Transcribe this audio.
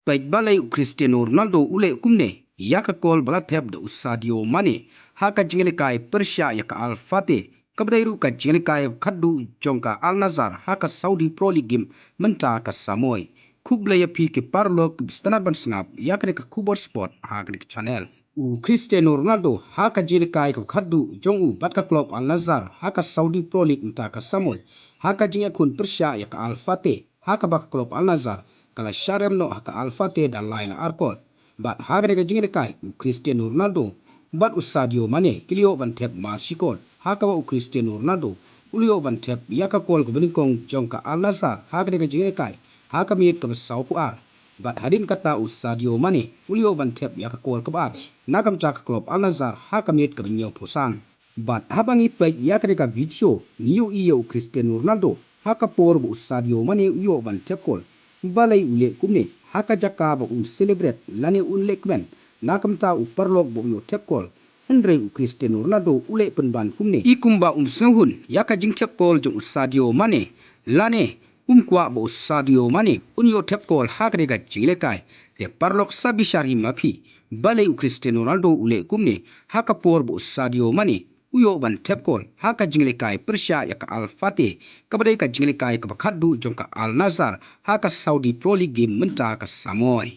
Baik balai Cristiano Ronaldo ule kumne yaka kol balathep da Sadio Mane haka jingelikai Persia yaka Al Fateh kabdairu ka jingelikai khaddu jongka Al Nassr haka Saudi Pro League game menta ka Samoy kublaya pi ke parlok standard ban sngap yakne ka kubor sport haka ke channel u Cristiano Ronaldo haka jingelikai ka khaddu jongu batka club Al Nassr haka Saudi Pro League menta ka Samoy haka jingakun Persia yaka Al Fateh haka bak club Al Nassr kala syarem no haka Al Fateh dan lain arkot bat hagre ga jingre kai Cristiano Ronaldo bat Sadio Mane kilio ban tep ma sikol haka wa Cristiano Ronaldo ulio ban tep yaka kol ko benikong jongka Al Nassr hagre ga jingre kai haka miet ka sau pu ar bat hadin kata Sadio Mane ulio ban tep yaka kol ka ar nakam chak klub Al Nassr haka miet ka benyo pusang bat habangi pe yaka ka video niu iyo Cristiano Ronaldo haka por bu Sadio Mane uyo ban tep kol balai ule kumne haka jaka ba celebrate lani lekben nakam ta parlok bo yo tepkol Andre Cristiano Ronaldo ule penban kumne ikumba senghun yaka jing tepkol jong Sadio Mane lane kwa bo Sadio Mane unyo tepkol haka ga jinglekai de parlok sabishari mapi balai Cristiano Ronaldo ule kumne haka por bo Sadio Mane uyo ban tepkol haka jinglekai Persia yaka Al Fateh kabadai ka jinglekai ka khaddu jongka Al Nassr haka Saudi Pro League game menta ka Samoy.